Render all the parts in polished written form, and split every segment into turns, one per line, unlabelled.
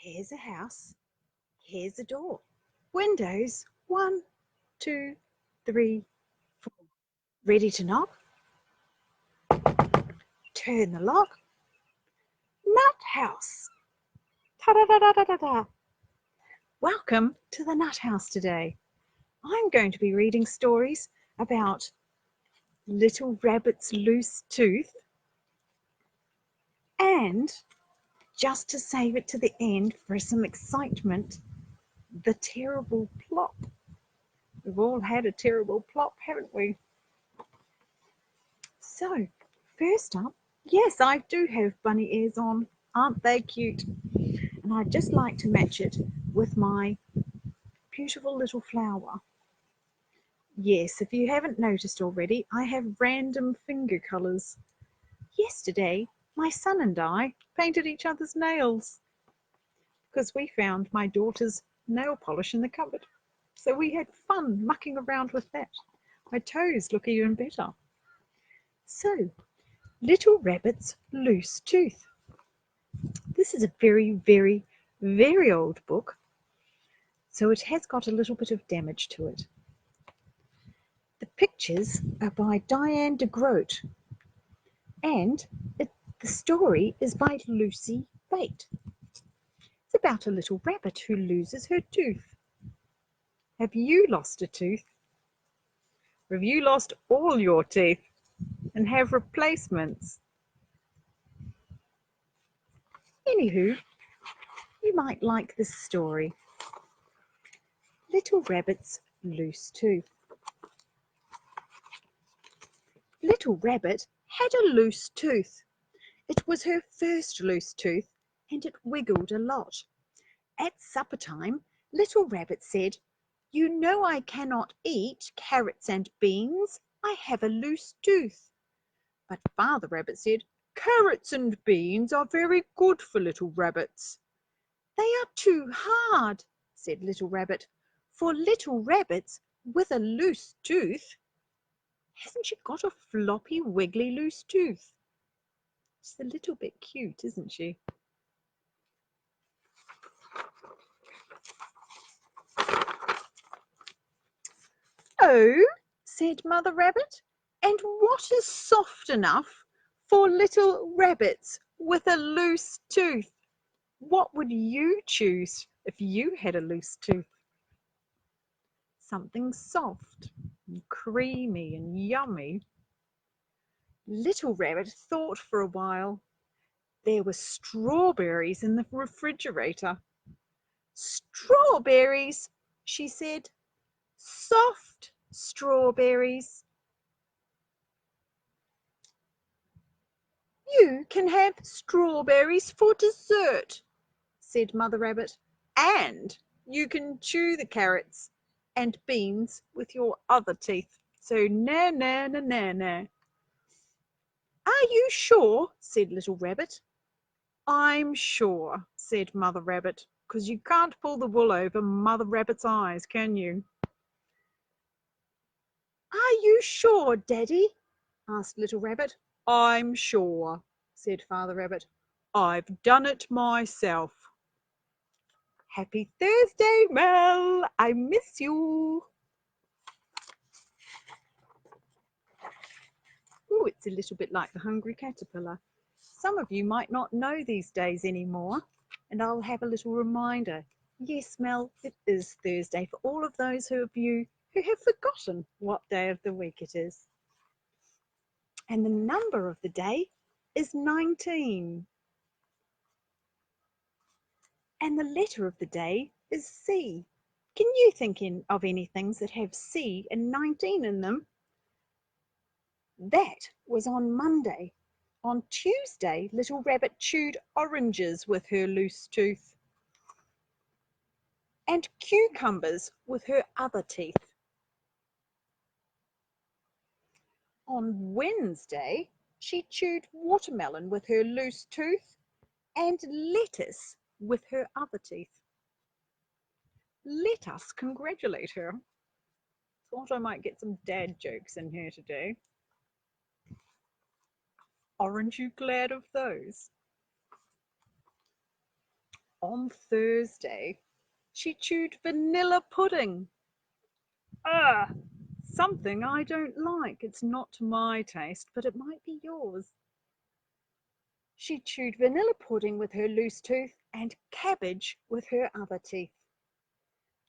Here's a house. Here's a door. Windows, 1, 2, 3, 4. Ready to knock? Turn the lock. Nut house. Ta-da-da-da-da-da-da. Welcome to the Nut House today. I'm going to be reading stories about Little Rabbit's Loose Tooth, and just to save it to the end for some excitement, the terrible plop. We've all had a terrible plop, haven't we? So, first up, yes, I do have bunny ears on. Aren't they cute? And I'd just like to match it with my beautiful little flower. Yes, if you haven't noticed already, I have random finger colours. Yesterday, my son and I painted each other's nails because we found my daughter's nail polish in the cupboard. So we had fun mucking around with that. My toes look even better. So, Little Rabbit's Loose Tooth. This is a very, very, very old book, so it has got a little bit of damage to it. The pictures are by Diane de Groot, and the story is by Lucy Bate. It's about a little rabbit who loses her tooth. Have you lost a tooth? Have you lost all your teeth and have replacements? Anywho, you might like this story. Little Rabbit's Loose Tooth. Little Rabbit had a loose tooth. It was her first loose tooth, and it wiggled a lot. At supper time, Little Rabbit said, "You know I cannot eat carrots and beans. I have a loose tooth." But Father Rabbit said, "Carrots and beans are very good for little rabbits." "They are too hard," said Little Rabbit, "for little rabbits with a loose tooth." Hasn't she got a floppy, wiggly, loose tooth? She's a little bit cute, isn't she? "Oh," said Mother Rabbit, "and what is soft enough for little rabbits with a loose tooth? What would you choose if you had a loose tooth?" Something soft and creamy and yummy. Little Rabbit thought for a while. There were strawberries in the refrigerator. "Strawberries," she said. "Soft strawberries." "You can have strawberries for dessert," said Mother Rabbit, "and you can chew the carrots and beans with your other teeth. So na na na na na." "Are you sure?" said Little Rabbit. "I'm sure," said Mother Rabbit, "because you can't pull the wool over Mother Rabbit's eyes, can you?" "Are you sure, Daddy?" asked Little Rabbit. "I'm sure," said Father Rabbit. "I've done it myself." Happy Thursday, Mel. I miss you. Oh, it's a little bit like the Hungry Caterpillar. Some of you might not know these days anymore, and I'll have a little reminder. Yes, Mel, it is Thursday for all of those of you who have forgotten what day of the week it is. And the number of the day is 19. And the letter of the day is C. Can you think of any things that have C and 19 in them? That was on Monday. On Tuesday, Little Rabbit chewed oranges with her loose tooth and cucumbers with her other teeth. On Wednesday, she chewed watermelon with her loose tooth and lettuce with her other teeth. Let us congratulate her. Thought I might get some dad jokes in here today. Aren't you glad of those? On Thursday, she chewed vanilla pudding. Ah, something I don't like. It's not to my taste, but it might be yours. She chewed vanilla pudding with her loose tooth and cabbage with her other teeth.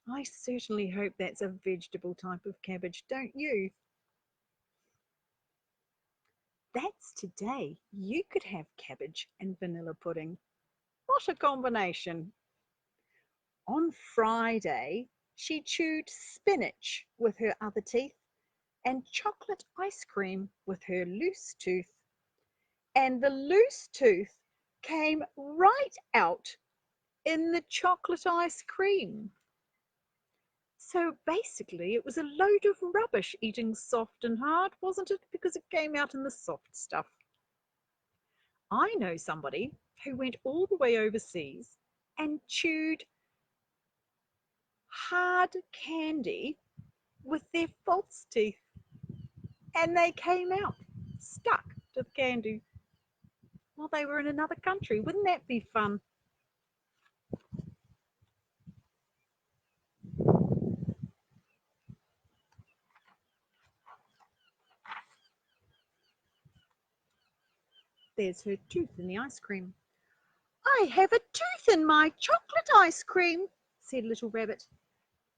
I certainly hope that's a vegetable type of cabbage, don't you? That's today. You could have cabbage and vanilla pudding. What a combination. On Friday, she chewed spinach with her other teeth and chocolate ice cream with her loose tooth. And the loose tooth came right out in the chocolate ice cream. So basically, it was a load of rubbish eating soft and hard, wasn't it? Because it came out in the soft stuff. I know somebody who went all the way overseas and chewed hard candy with their false teeth, and they came out stuck to the candy while they were in another country. Wouldn't that be fun? There's her tooth in the ice cream. I have a tooth in my chocolate ice cream, said Little Rabbit.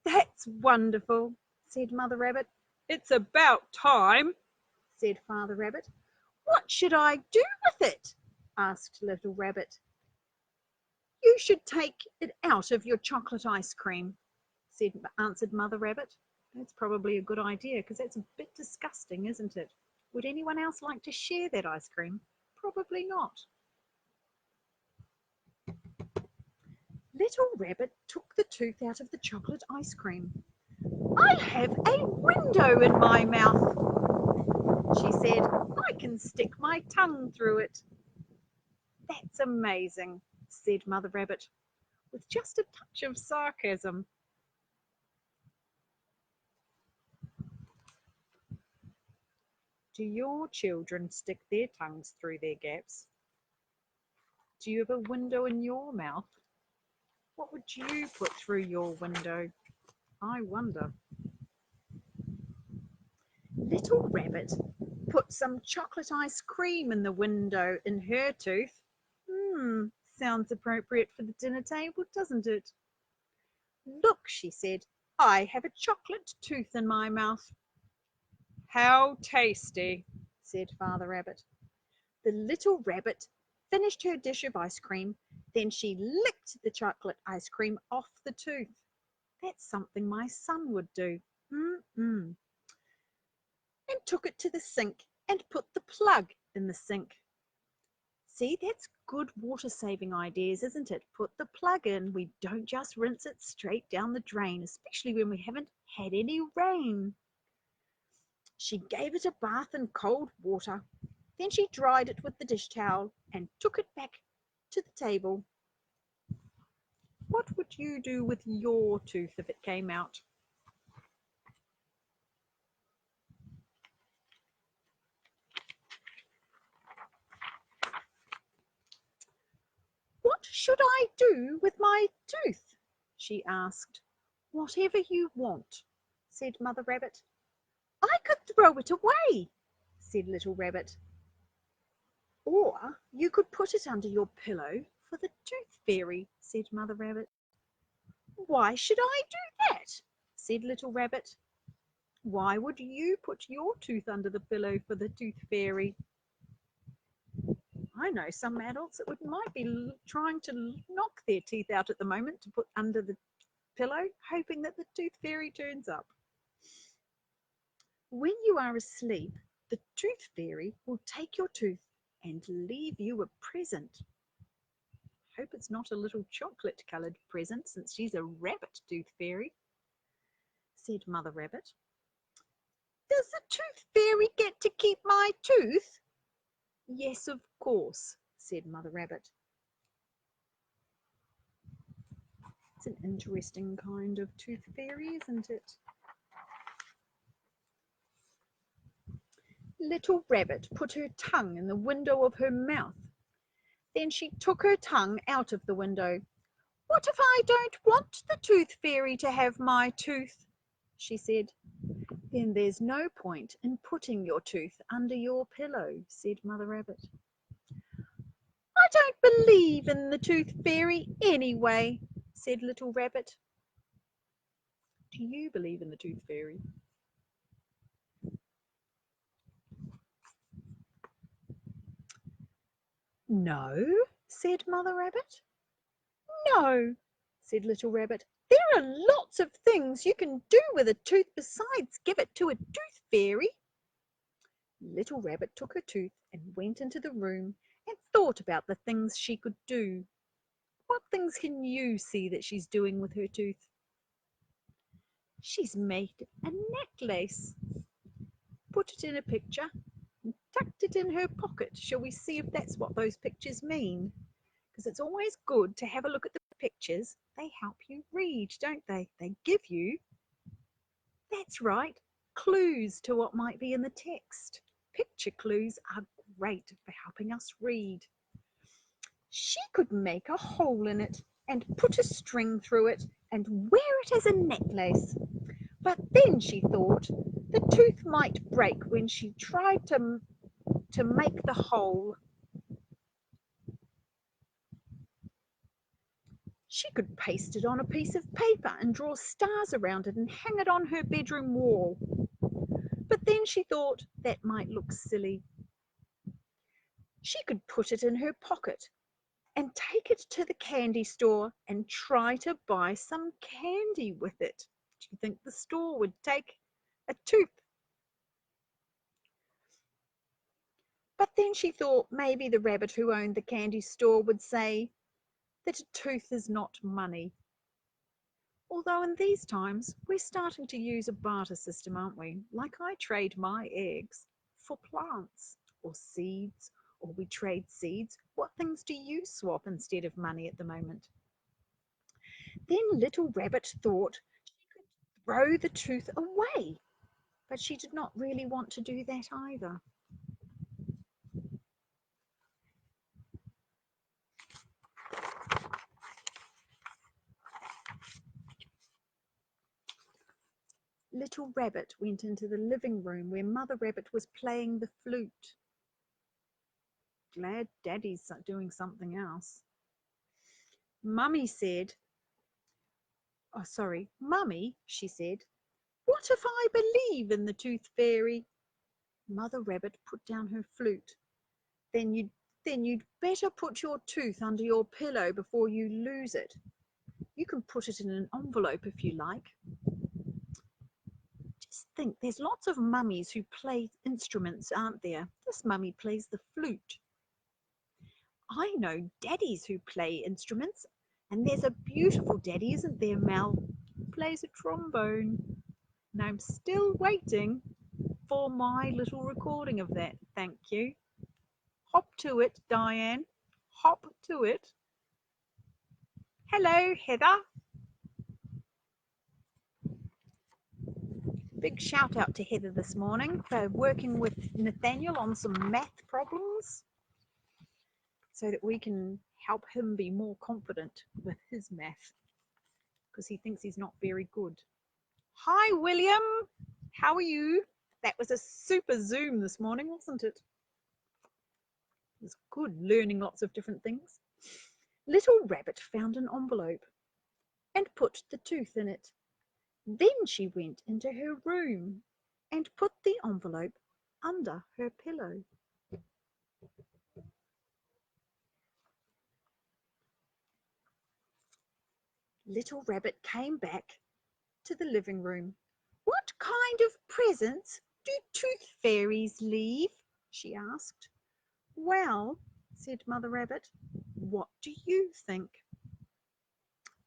That's wonderful, said Mother Rabbit. It's about time, said Father Rabbit. What should I do with it? Asked Little Rabbit. You should take it out of your chocolate ice cream, answered Mother Rabbit. That's probably a good idea because that's a bit disgusting, isn't it? Would anyone else like to share that ice cream? Probably not. Little Rabbit took the tooth out of the chocolate ice cream. I have a window in my mouth, she said. I can stick my tongue through it. That's amazing, said Mother Rabbit, with just a touch of sarcasm. Do your children stick their tongues through their gaps? Do you have a window in your mouth? What would you put through your window? I wonder. Little Rabbit put some chocolate ice cream in the window in her tooth. Sounds appropriate for the dinner table, doesn't it? Look, she said, I have a chocolate tooth in my mouth. How tasty, said Father Rabbit. The little rabbit finished her dish of ice cream. Then she licked the chocolate ice cream off the tooth. That's something my son would do. And took it to the sink and put the plug in the sink. See, that's good water-saving ideas, isn't it? Put the plug in. We don't just rinse it straight down the drain, especially when we haven't had any rain. She gave it a bath in cold water. Then she dried it with the dish towel and took it back to the table. What would you do with your tooth if it came out? What should I do with my tooth? She asked. Whatever you want, said Mother Rabbit. I could throw it away, said Little Rabbit. Or you could put it under your pillow for the tooth fairy, said Mother Rabbit. Why should I do that? Said Little Rabbit. Why would you put your tooth under the pillow for the tooth fairy? I know some adults that might be trying to knock their teeth out at the moment to put under the pillow, hoping that the tooth fairy turns up. When you are asleep, the tooth fairy will take your tooth and leave you a present. Hope it's not a little chocolate-coloured present, since she's a rabbit tooth fairy, said Mother Rabbit. Does the tooth fairy get to keep my tooth? Yes, of course, said Mother Rabbit. It's an interesting kind of tooth fairy, isn't it? Little Rabbit put her tongue in the window of her mouth. Then she took her tongue out of the window. What if I don't want the tooth fairy to have my tooth? She said. Then there's no point in putting your tooth under your pillow, said Mother Rabbit. I don't believe in the tooth fairy anyway, said Little Rabbit. Do you believe in the tooth fairy? No, said Mother Rabbit. No, said Little Rabbit. There are lots of things you can do with a tooth besides give it to a tooth fairy. Little Rabbit took her tooth and went into the room and thought about the things she could do. What things can you see that she's doing with her tooth? She's made a necklace, put it in a picture, and tucked it in her pocket. Shall we see if that's what those pictures mean? Because it's always good to have a look at the pictures. They help you read, don't they? They give you, that's right, clues to what might be in the text. Picture clues are great for helping us read. She could make a hole in it and put a string through it and wear it as a necklace. But then she thought the tooth might break when she tried to make the hole. She could paste it on a piece of paper and draw stars around it and hang it on her bedroom wall. But then she thought that might look silly. She could put it in her pocket and take it to the candy store and try to buy some candy with it. Do you think the store would take a tooth? But then she thought maybe the rabbit who owned the candy store would say that a tooth is not money. Although in these times we're starting to use a barter system, aren't we? Like I trade my eggs for plants or seeds, or we trade seeds. What things do you swap instead of money at the moment? Then Little Rabbit thought she could throw the tooth away, but she did not really want to do that either. Little Rabbit went into the living room where Mother Rabbit was playing the flute. Glad Daddy's doing something else. Mummy, she said, what if I believe in the tooth fairy? Mother Rabbit put down her flute. Then you'd better put your tooth under your pillow before you lose it. You can put it in an envelope if you like. Just think, there's lots of mummies who play instruments, aren't there? This mummy plays the flute. I know daddies who play instruments, and there's a beautiful daddy, isn't there, Mel? Plays a trombone. And I'm still waiting for my little recording of that. Thank you. Hop to it, Diane. Hop to it. Hello, Heather. Big shout out to Heather this morning for working with Nathaniel on some math problems so that we can help him be more confident with his math because he thinks he's not very good. Hi, William. How are you? That was a super Zoom this morning, wasn't it? It was good learning lots of different things. Little Rabbit found an envelope and put the tooth in it. Then she went into her room and put the envelope under her pillow. Little Rabbit came back to the living room. What kind of presents do tooth fairies leave? She asked. Well, said Mother Rabbit, what do you think?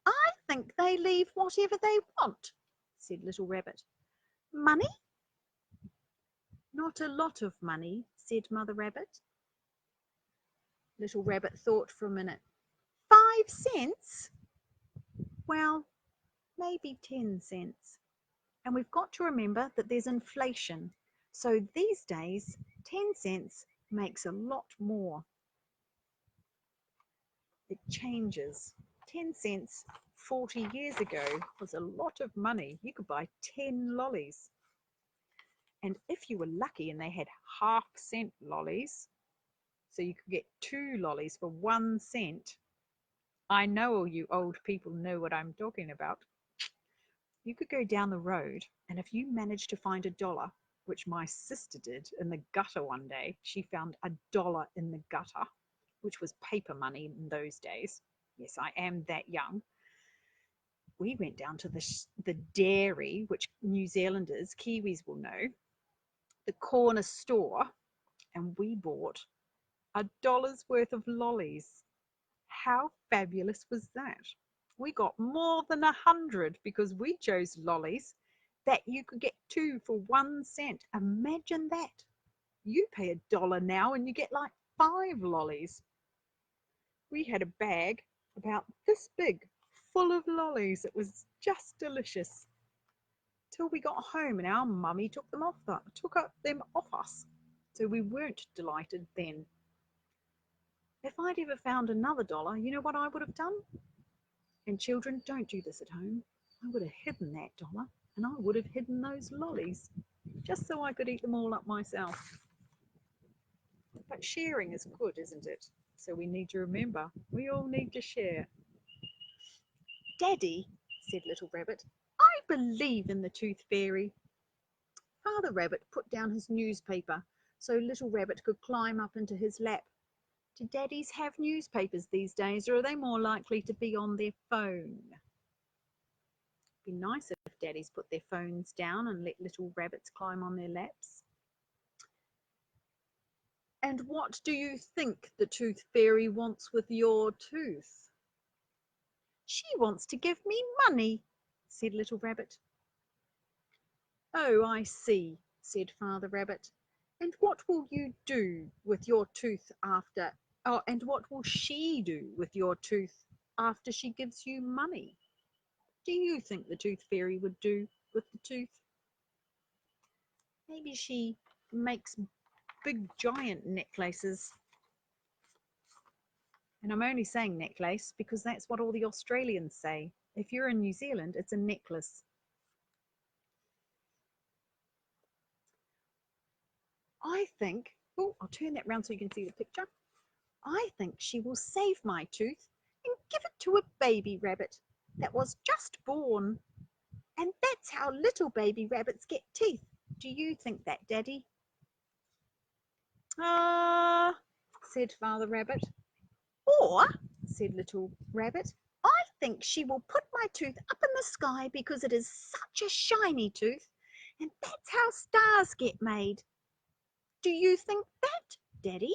I think they leave whatever they want, said Little Rabbit. Money? Not a lot of money, said Mother Rabbit. Little Rabbit thought for a minute. 5 cents? Well, maybe 10 cents. And we've got to remember that there's inflation. So these days, 10 cents makes a lot more. It changes. 10 cents 40 years ago was a lot of money. You could buy 10 lollies. And if you were lucky and they had half-cent lollies, so you could get 2 lollies for 1 cent. I know all you old people know what I'm talking about. You could go down the road, and if you managed to find $1, which my sister did in the gutter one day, she found $1 in the gutter, which was paper money in those days. Yes, I am that young. We went down to the dairy, which New Zealanders, Kiwis will know, the corner store, and we bought $1 worth of lollies. How fabulous was that? We got more than 100 because we chose lollies that you could get 2 for 1 cent. Imagine that. You pay $1 now and you get like 5 lollies. We had a bag about this big full of lollies. It was just delicious. Till we got home and our mummy took them off us. So we weren't delighted then. If I'd ever found another $1, you know what I would have done? And children, don't do this at home. I would have hidden that $1 and I would have hidden those lollies just so I could eat them all up myself. But sharing is good, isn't it? So we need to remember, we all need to share. Daddy, said Little Rabbit, I believe in the Tooth Fairy. Father Rabbit put down his newspaper so Little Rabbit could climb up into his lap. Do daddies have newspapers these days, or are they more likely to be on their phone? It'd be nice if daddies put their phones down and let little rabbits climb on their laps. And what do you think the Tooth Fairy wants with your tooth? She wants to give me money, said Little Rabbit. Oh, I see, said Father Rabbit. And what will you do with your tooth after? Oh, and what will she do with your tooth after she gives you money? Do you think the Tooth Fairy would do with the tooth? Maybe she makes big giant necklaces. And I'm only saying necklace because that's what all the Australians say. If you're in New Zealand, it's a necklace. I think, oh, I'll turn that round so you can see the picture. I think she will save my tooth and give it to a baby rabbit that was just born. And that's how little baby rabbits get teeth. Do you think that, Daddy? Ah, said Father Rabbit. Or, said Little Rabbit, I think she will put my tooth up in the sky because it is such a shiny tooth, and that's how stars get made. Do you think that, Daddy?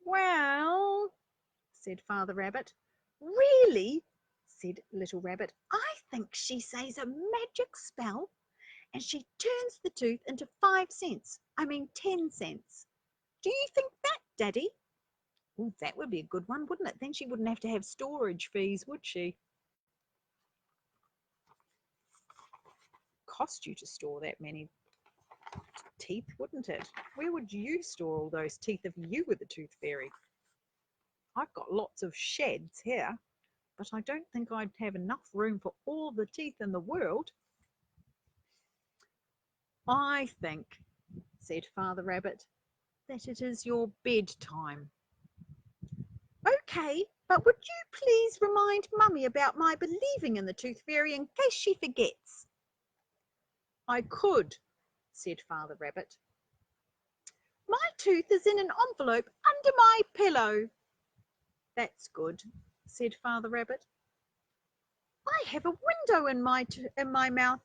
Well, said Father Rabbit. Really, said Little Rabbit, I think she says a magic spell and she turns the tooth into 10 cents. Do you think that, Daddy? Ooh, that would be a good one, wouldn't it? Then she wouldn't have to have storage fees, would she? Cost you to store that many teeth, wouldn't it? Where would you store all those teeth if you were the Tooth Fairy? I've got lots of sheds here, but I don't think I'd have enough room for all the teeth in the world. I think, said Father Rabbit, that it is your bedtime. Okay, but would you please remind Mummy about my believing in the Tooth Fairy in case she forgets? I could, said Father Rabbit. My tooth is in an envelope under my pillow. That's good, said Father Rabbit. I have a window in my mouth.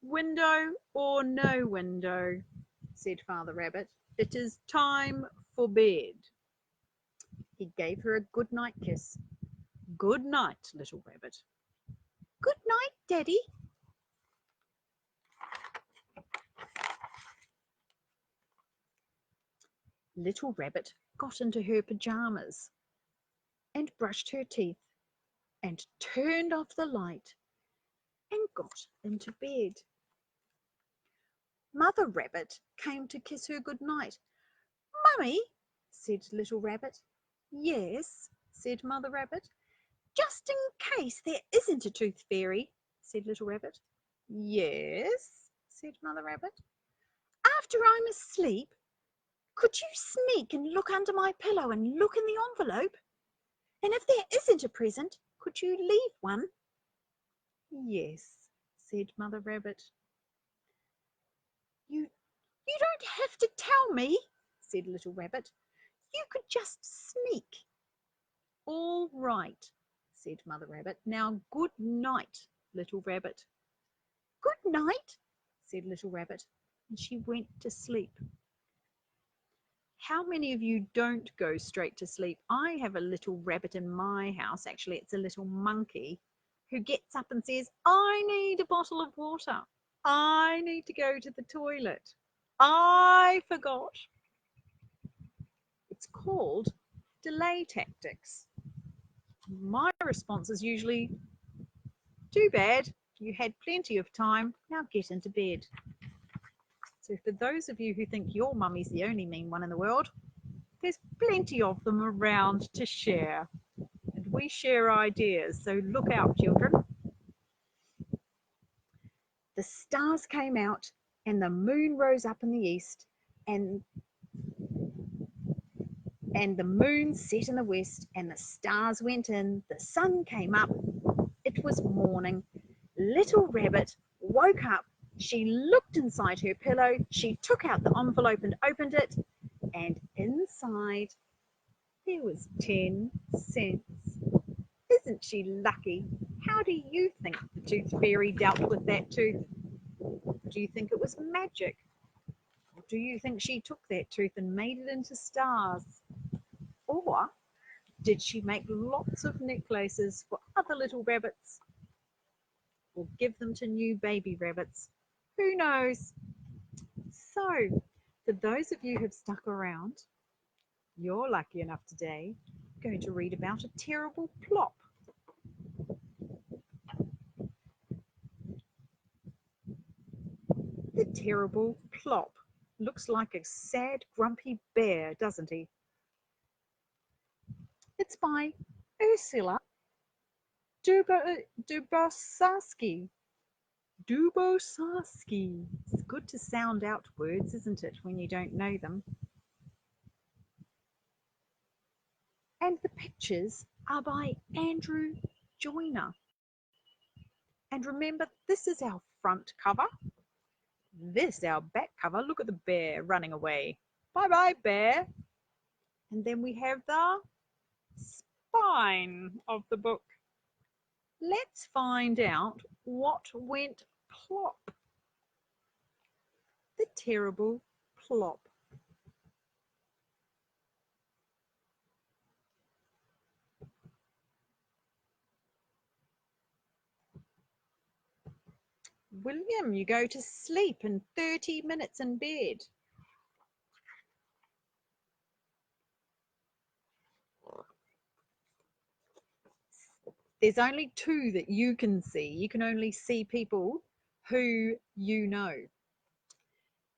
Window or no window, said Father Rabbit, it is time for bed. He gave her a good night kiss. Good night, Little Rabbit. Good night, Daddy. Little Rabbit got into her pajamas and brushed her teeth and turned off the light and got into bed. Mother Rabbit came to kiss her good night. Mummy, said Little Rabbit. Yes, said Mother Rabbit. Just in case there isn't a tooth fairy, said Little Rabbit. Yes, said Mother Rabbit. After I'm asleep, could you sneak and look under my pillow and look in the envelope? And if there isn't a present, could you leave one? Yes, said Mother Rabbit. You don't have to tell me, said Little Rabbit. You could just sneak. All right, said Mother Rabbit. Now good night, Little Rabbit. Good night, said Little Rabbit, and she went to sleep. How many of you don't go straight to sleep? I have a little rabbit in my house. Actually, it's a little monkey who gets up and says, I need a bottle of water. I need to go to the toilet. I forgot. It's called delay tactics. My response is usually, too bad, you had plenty of time, now get into bed. So for those of you who think your mummy's the only mean one in the world, there's plenty of them around to share. And we share ideas, so look out, children. The stars came out and the moon rose up in the east, and the moon set in the west, and the stars went in, the sun came up, it was morning. Little Rabbit woke up, she looked inside her pillow, she took out the envelope and opened it, and inside there was 10 cents. Isn't she lucky? How do you think the tooth fairy dealt with that tooth? Do you think it was magic? Or do you think she took that tooth and made it into stars? Or did she make lots of necklaces for other little rabbits? Or give them to new baby rabbits? Who knows? So, for those of you who have stuck around, you're lucky enough today going to read about a terrible plop. The terrible plop looks like a sad, grumpy bear, doesn't he? It's by Ursula Dubosarski. Dubosarski. It's good to sound out words, isn't it, when you don't know them? And the pictures are by Andrew Joyner. And remember, this is our front cover. This our back cover. Look at the bear running away. Bye-bye, bear. And then we have the spine of the book. Let's find out what went plop. The terrible plop. William, you go to sleep in 30 minutes in bed. There's only two that you can see. You can only see people who you know.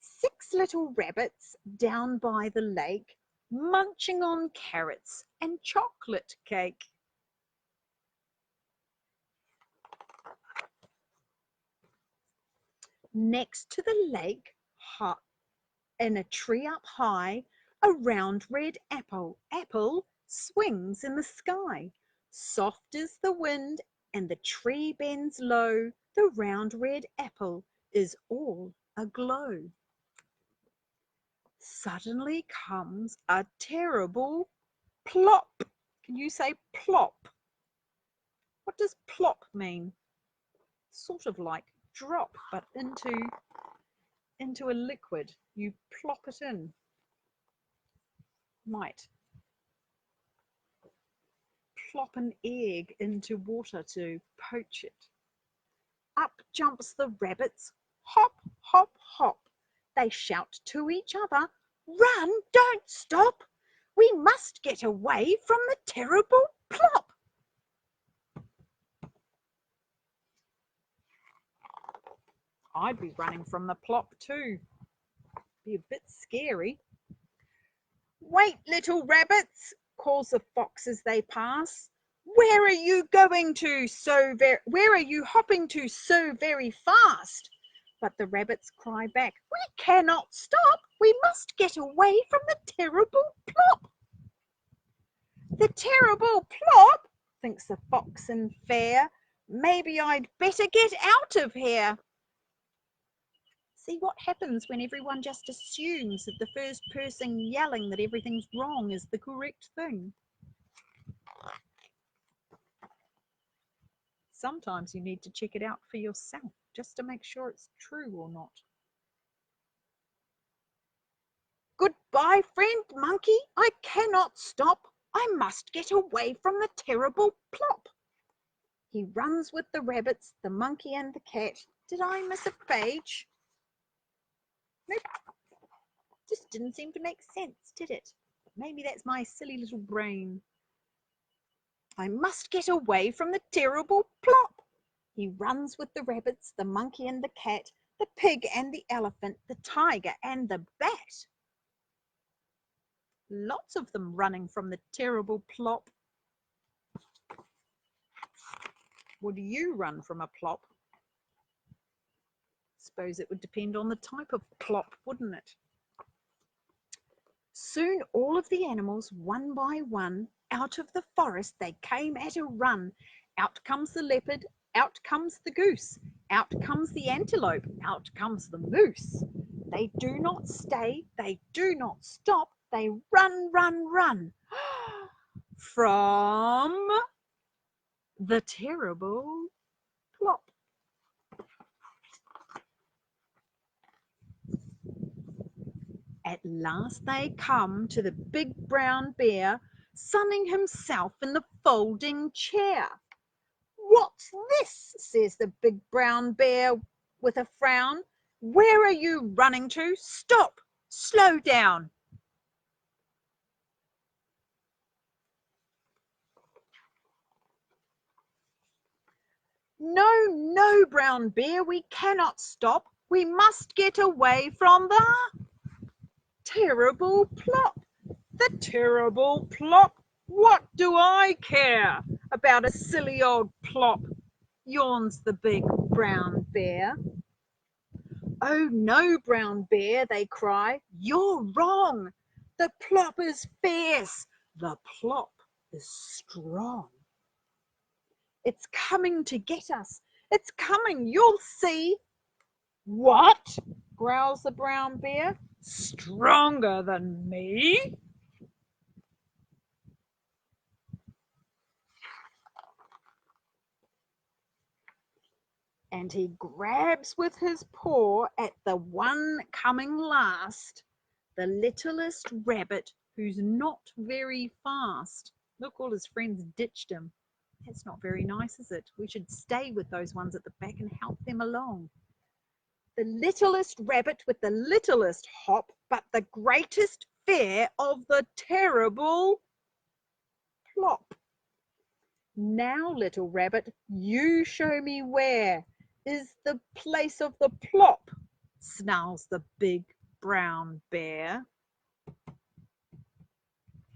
6 little rabbits down by the lake, munching on carrots and chocolate cake. Next to the lake, in a tree up high, a round red apple swings in the sky. Soft is the wind and the tree bends low, the round red apple is all aglow. Suddenly comes a terrible plop. Can you say plop? What does plop mean? Sort of like drop, but into a liquid. You plop it in. Might plop an egg into water to poach it. Up jumps the rabbits, hop, hop, hop. They shout to each other, run, don't stop. We must get away from the terrible plop. I'd be running from the plop too. Be a bit scary. Wait, little rabbits, calls the fox as they pass. Where are you going to where are you hopping to so very fast? But the rabbits cry back, we cannot stop. We must get away from the terrible plop. The terrible plop, thinks the fox in fear. Maybe I'd better get out of here. See what happens when everyone just assumes that the first person yelling that everything's wrong is the correct thing. Sometimes you need to check it out for yourself just to make sure it's true or not. Goodbye, friend monkey. I cannot stop. I must get away from the terrible plop. He runs with the rabbits, the monkey and the cat. Did I miss a page? Nope. Just didn't seem to make sense, did it? Maybe that's my silly little brain. I must get away from the terrible plop. He runs with the rabbits, the monkey and the cat, the pig and the elephant, the tiger and the bat. Lots of them running from the terrible plop. Would you run from a plop? Suppose it would depend on the type of plop, wouldn't it? Soon all of the animals, one by one, out of the forest they came at a run. Out comes the leopard, out comes the goose, out comes the antelope, out comes the moose. They do not stay, they do not stop, they run, run, run from the terrible plop. At last they come to the big brown bear, sunning himself in the folding chair. What's this? Says the big brown bear with a frown. Where are you running to? Stop! Slow down! No, no, brown bear, we cannot stop. We must get away from the terrible plop. The terrible plop. What do I care about a silly old plop? Yawns the big brown bear. Oh no, brown bear, they cry. You're wrong. The plop is fierce. The plop is strong. It's coming to get us. It's coming, you'll see. What? Growls the brown bear. Stronger than me? And he grabs with his paw at the one coming last, the littlest rabbit who's not very fast. Look, all his friends ditched him. That's not very nice, is it? We should stay with those ones at the back and help them along. The littlest rabbit with the littlest hop, but the greatest fear of the terrible plop. Now, little rabbit, you show me where is the place of the plop, snarls the big brown bear.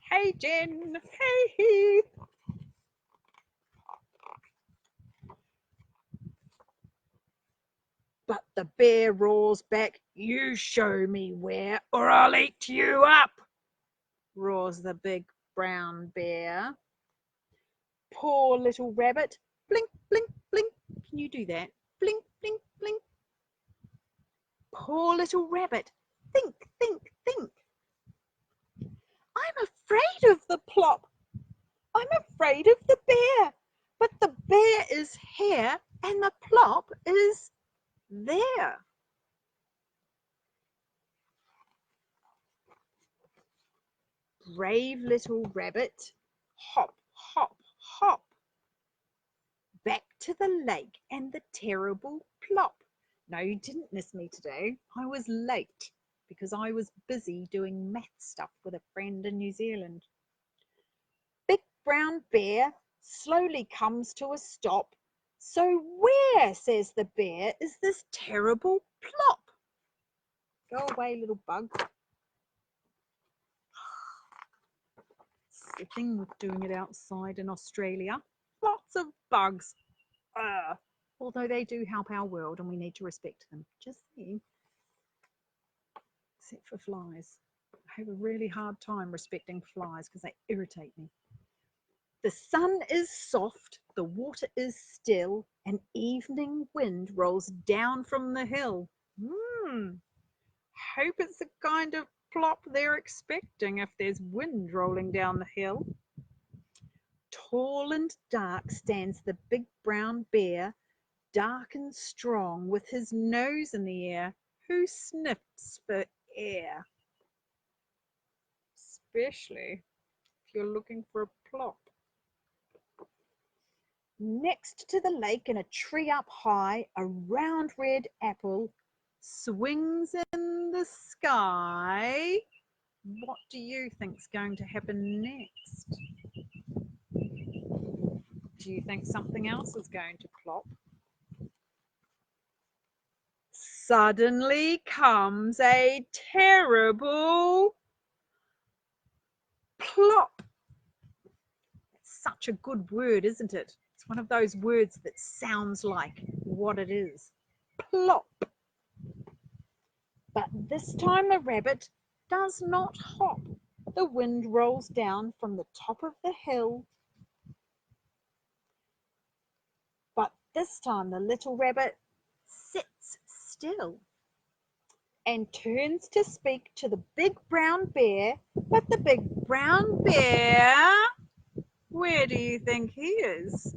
Hey, Jen. Hey, Heath. But the bear roars back, you show me where, or I'll eat you up, roars the big brown bear. Poor little rabbit. Blink, blink, blink. Can you do that? Blink, blink, blink. Poor little rabbit. Think, think, think. I'm afraid of the plop. I'm afraid of the bear. But the bear is here and the plop is there. Brave little rabbit. Hop, hop, hop. Back to the lake and the terrible plop. No, you didn't miss me today. I was late because I was busy doing math stuff with a friend in New Zealand. Big brown bear slowly comes to a stop. So where, says the bear, is this terrible plop? Go away, little bug. the thing with doing it outside in Australia. Lots of bugs. Although they do help our world and we need to respect them. Just saying. Except for flies. I have a really hard time respecting flies because they irritate me. The sun is soft, the water is still, an evening wind rolls down from the hill. Hope it's the kind of plop they're expecting if there's wind rolling down the hill. Tall and dark stands the big brown bear, dark and strong, with his nose in the air, who sniffs for air. Especially if you're looking for a plop. Next to the lake, in a tree up high, a round red apple swings in the sky. What do you think's going to happen next? Do you think something else is going to plop? Suddenly comes a terrible plop. It's such a good word, isn't it? It's one of those words that sounds like what it is. Plop. But this time the rabbit does not hop. The wind rolls down from the top of the hill. But this time the little rabbit sits still and turns to speak to the big brown bear. But the big brown bear, where do you think he is?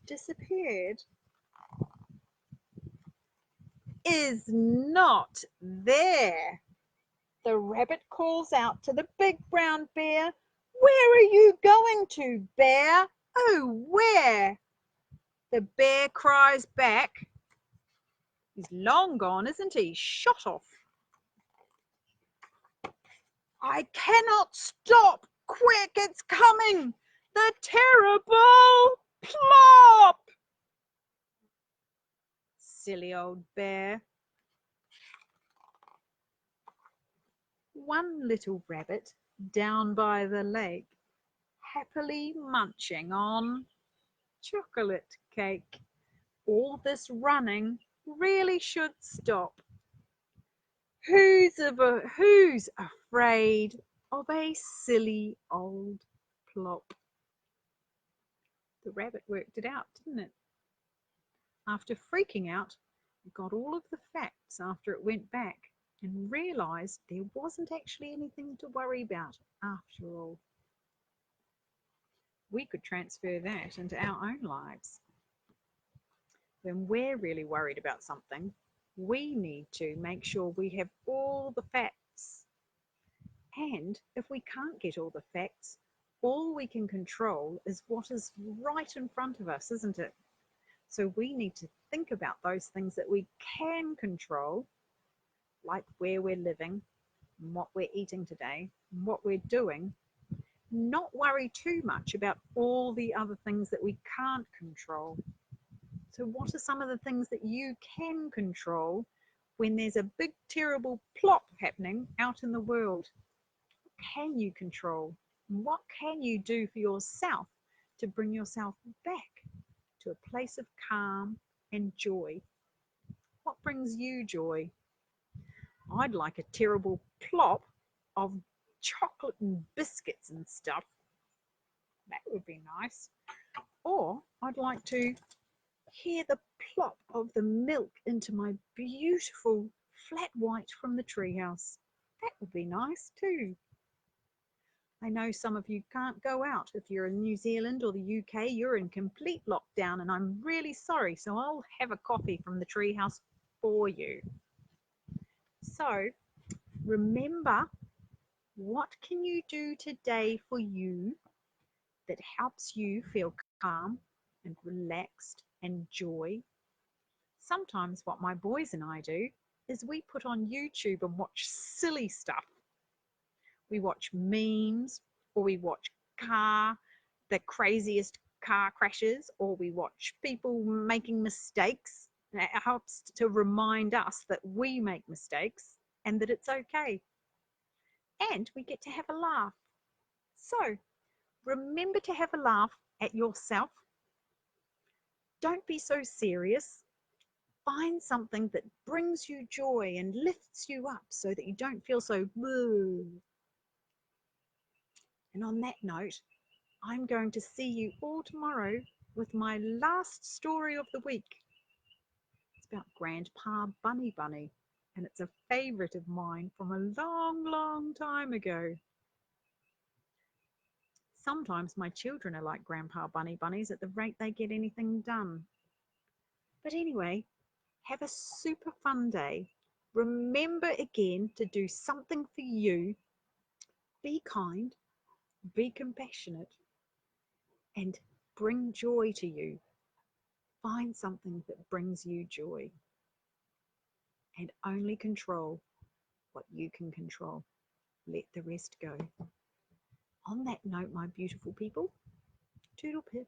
Disappeared. Is not there. The rabbit calls out to the big brown bear, "Where are you going to, bear? Oh, where?" The bear cries back, "He's long gone, isn't he? Shot off." "I cannot stop. Quick, it's coming. The terrible plop." Silly old bear. One little rabbit down by the lake, happily munching on chocolate cake. All this running really should stop. Who's afraid of a silly old plop? The rabbit worked it out, didn't it? After freaking out, it got all of the facts after it went back and realized there wasn't actually anything to worry about after all. We could transfer that into our own lives. When we're really worried about something, we need to make sure we have all the facts. And if we can't get all the facts, all we can control is what is right in front of us, isn't it? So we need to think about those things that we can control, like where we're living, and what we're eating today, and what we're doing. Not worry too much about all the other things that we can't control. So what are some of the things that you can control when there's a big terrible plop happening out in the world? What can you control? What can you do for yourself to bring yourself back to a place of calm and joy? What brings you joy? I'd like a terrible plop of chocolate and biscuits and stuff. That would be nice. Or I'd like to hear the plop of the milk into my beautiful flat white from the treehouse. That would be nice too. I know some of you can't go out. If you're in New Zealand or the UK, you're in complete lockdown, and I'm really sorry, so I'll have a coffee from the treehouse for you. So remember, what can you do today for you that helps you feel calm and relaxed and joy? Sometimes what my boys and I do is we put on YouTube and watch silly stuff. We watch memes, or we watch the craziest car crashes, or we watch people making mistakes. And it helps to remind us that we make mistakes and that it's okay. And we get to have a laugh. So remember to have a laugh at yourself. Don't be so serious. Find something that brings you joy and lifts you up so that you don't feel so boo. And on that note, I'm going to see you all tomorrow with my last story of the week. It's about Grandpa Bunny, and it's a favourite of mine from a long, long time ago. Sometimes my children are like Grandpa Bunnies at the rate they get anything done. But anyway, have a super fun day. Remember again to do something for you. Be kind, be compassionate, and bring joy to you. Find something that brings you joy and only control what you can control. Let the rest go. On that note, my beautiful people, toodle pip.